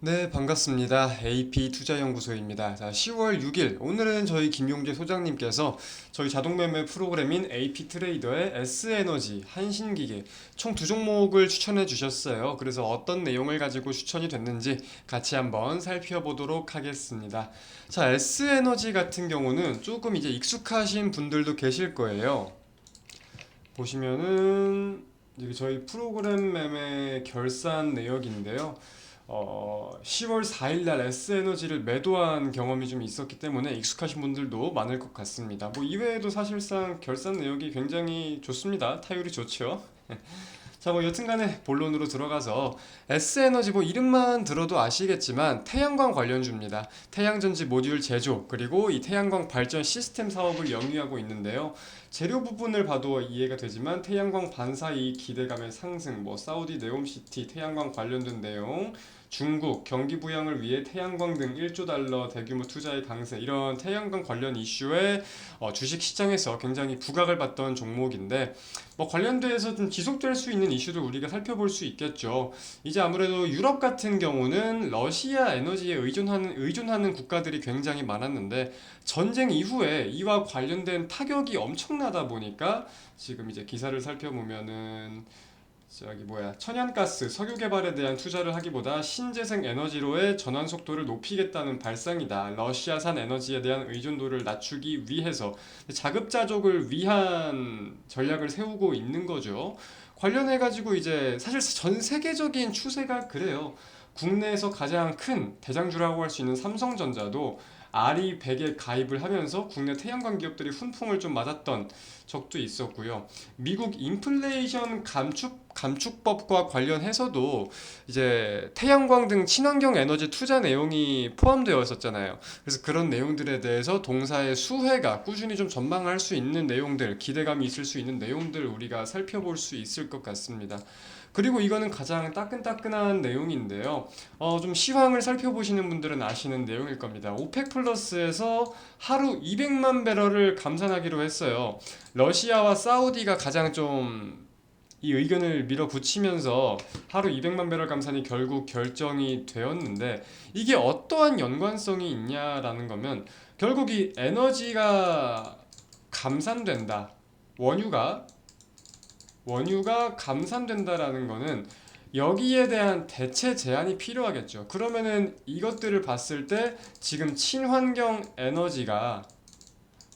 네, 반갑습니다. AP투자연구소입니다. 자, 10월 6일, 오늘은 저희 김용재 소장님께서 저희 자동매매 프로그램인 AP트레이더의 S에너지, 한신기계 총 두 종목을 추천해 주셨어요. 그래서 어떤 내용을 가지고 추천이 됐는지 같이 한번 살펴보도록 하겠습니다. 자, S에너지 같은 경우는 조금 이제 익숙하신 분들도 계실 거예요. 보시면은 이게 저희 프로그램 매매 결산 내역인데요. 10월 4일 날 S에너지를 매도한 경험이 좀 있었기 때문에 익숙하신 분들도 많을 것 같습니다. 뭐 이외에도 사실상 결산 내역이 굉장히 좋습니다. 타율이 좋죠. 자, 뭐 여튼간에 본론으로 들어가서 S에너지 뭐 이름만 들어도 아시겠지만 태양광 관련주입니다. 태양전지 모듈 제조 그리고 이 태양광 발전 시스템 사업을 영위하고 있는데요. 재료 부분을 봐도 이해가 되지만 태양광 반사이익 기대감의 상승, 뭐 사우디 네옴시티 태양광 관련된 내용, 중국 경기 부양을 위해 태양광 등 1조 달러 대규모 투자의 강세, 이런 태양광 관련 이슈에 주식 시장에서 굉장히 부각을 받던 종목인데, 뭐 관련돼서 좀 지속될 수 있는 이슈를 우리가 살펴볼 수 있겠죠. 이제 아무래도 유럽 같은 경우는 러시아 에너지에 의존하는 국가들이 굉장히 많았는데, 전쟁 이후에 이와 관련된 타격이 엄청나다 보니까 지금 이제 기사를 살펴보면은 저기 뭐야, 천연가스 석유 개발에 대한 투자를 하기보다 신재생 에너지로의 전환 속도를 높이겠다는 발상이다. 러시아산 에너지에 대한 의존도를 낮추기 위해서 자급자족을 위한 전략을 세우고 있는 거죠. 관련해 가지고 이제 사실 전 세계적인 추세가 그래요. 국내에서 가장 큰 대장주라고 할 수 있는 삼성전자도 아리 100에 가입을 하면서 국내 태양광 기업들이 훈풍을 좀 맞았던 적도 있었고요. 미국 인플레이션 감축법과 관련해서도 이제 태양광 등 친환경 에너지 투자 내용이 포함되어 있었잖아요. 그래서 그런 내용들에 대해서 동사의 수혜가 꾸준히 좀 전망할 수 있는 내용들, 기대감이 있을 수 있는 내용들 우리가 살펴볼 수 있을 것 같습니다. 그리고 이거는 가장 따끈따끈한 내용인데요. 좀 시황을 살펴보시는 분들은 아시는 내용일 겁니다. 오펙 플러스에서 하루 200만 배럴을 감산하기로 했어요. 러시아와 사우디가 가장 좀 이 의견을 밀어붙이면서 하루 200만 배럴 감산이 결국 결정이 되었는데, 이게 어떠한 연관성이 있냐라는 거면 결국 이 에너지가 감산된다. 원유가 원유가 감산된다라는 거는 여기에 대한 대체 제한이 필요하겠죠. 그러면은 이것들을 봤을 때 지금 친환경 에너지가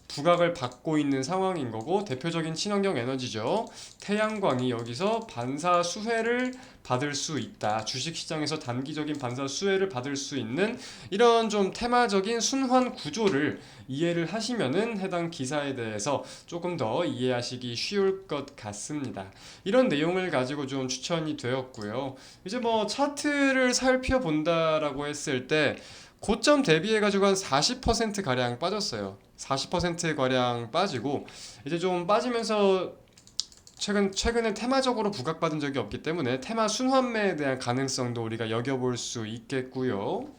부각을 받고 있는 상황인 거고, 대표적인 친환경 에너지죠. 태양광이 여기서 반사 수혜를 받을 수 있다. 주식시장에서 단기적인 반사 수혜를 받을 수 있는 이런 좀 테마적인 순환 구조를 이해를 하시면은 해당 기사에 대해서 조금 더 이해하시기 쉬울 것 같습니다. 이런 내용을 가지고 좀 추천이 되었고요. 이제 뭐 차트를 살펴본다라고 했을 때 고점 대비해가지고 한 40% 가량 빠졌어요. 40% 가량 빠지고 이제 좀 빠지면서 최근에 테마적으로 부각받은 적이 없기 때문에 테마 순환매에 대한 가능성도 우리가 여겨볼 수 있겠고요.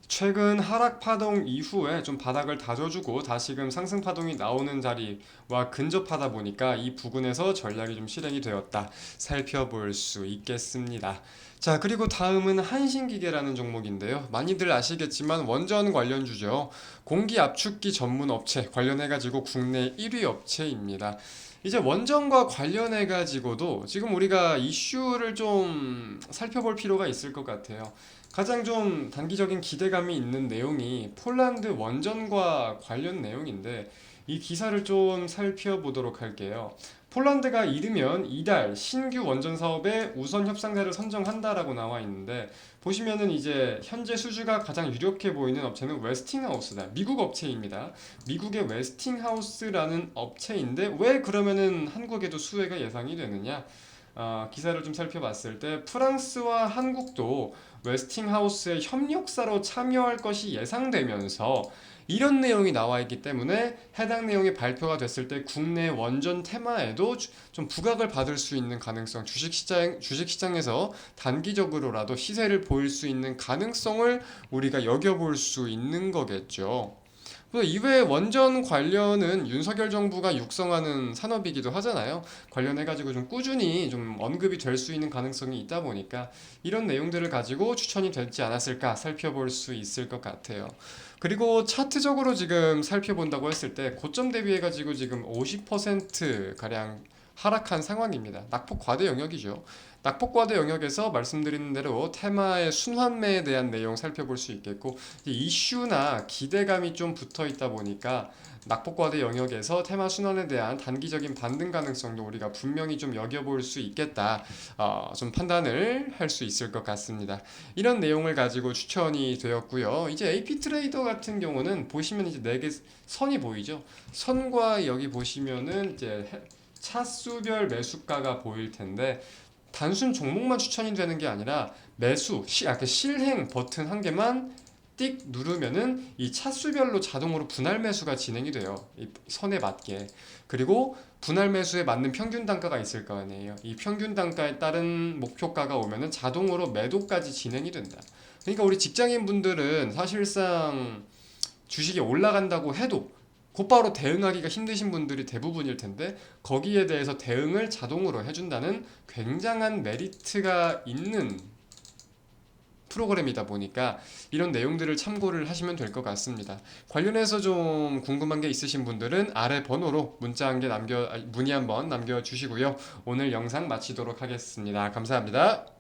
최근 하락 파동 이후에 좀 바닥을 다져주고 다시금 상승 파동이 나오는 자리와 근접하다 보니까 이 부근에서 전략이 좀 실행이 되었다, 살펴볼 수 있겠습니다. 자, 그리고 다음은 한신기계라는 종목인데요. 많이들 아시겠지만 원전 관련주죠. 공기 압축기 전문 업체 관련해가지고 국내 1위 업체입니다. 이제 원전과 관련해가지고도 지금 우리가 이슈를 좀 살펴볼 필요가 있을 것 같아요. 가장 좀 단기적인 기대감이 있는 내용이 폴란드 원전과 관련 내용인데, 이 기사를 좀 살펴보도록 할게요. 폴란드가 이르면 이달 신규 원전 사업에 우선 협상자를 선정한다라고 나와 있는데, 보시면은 이제 현재 수주가 가장 유력해 보이는 업체는 웨스팅하우스다. 미국 업체입니다. 미국의 웨스팅하우스라는 업체인데 왜 그러면은 한국에도 수혜가 예상이 되느냐? 기사를 좀 살펴봤을 때 프랑스와 한국도 웨스팅하우스의 협력사로 참여할 것이 예상되면서 이런 내용이 나와 있기 때문에 해당 내용이 발표가 됐을 때 국내 원전 테마에도 좀 부각을 받을 수 있는 가능성, 주식시장에서 단기적으로라도 시세를 보일 수 있는 가능성을 우리가 여겨볼 수 있는 거겠죠. 그래서 이외에 원전 관련은 윤석열 정부가 육성하는 산업이기도 하잖아요. 관련해가지고 좀 꾸준히 좀 언급이 될 수 있는 가능성이 있다 보니까 이런 내용들을 가지고 추천이 되지 않았을까 살펴볼 수 있을 것 같아요. 그리고 차트적으로 지금 살펴본다고 했을 때 고점 대비해가지고 지금 50% 가량 하락한 상황입니다. 낙폭 과대 영역이죠. 낙폭 과대 영역에서 말씀드린 대로 테마의 순환매에 대한 내용 살펴볼 수 있겠고, 이슈나 기대감이 좀 붙어 있다 보니까 낙폭 과대 영역에서 테마 순환에 대한 단기적인 반등 가능성도 우리가 분명히 좀 여겨볼 수 있겠다. 좀 판단을 할 수 있을 것 같습니다. 이런 내용을 가지고 추천이 되었고요. 이제 AP 트레이더 같은 경우는 보시면 이제 네 개 선이 보이죠. 선과 여기 보시면은 이제 차수별 매수가가 보일 텐데 단순 종목만 추천이 되는 게 아니라 매수, 실행 버튼 한 개만 띡 누르면은 이 차수별로 자동으로 분할 매수가 진행이 돼요. 이 선에 맞게. 그리고 분할 매수에 맞는 평균 단가가 있을 거 아니에요. 이 평균 단가에 따른 목표가가 오면은 자동으로 매도까지 진행이 된다. 그러니까 우리 직장인 분들은 사실상 주식이 올라간다고 해도 곧바로 대응하기가 힘드신 분들이 대부분일 텐데 거기에 대해서 대응을 자동으로 해준다는 굉장한 메리트가 있는 프로그램이다 보니까 이런 내용들을 참고를 하시면 될 것 같습니다. 관련해서 좀 궁금한 게 있으신 분들은 아래 번호로 문자 한 개 문의 한번 남겨주시고요. 오늘 영상 마치도록 하겠습니다. 감사합니다.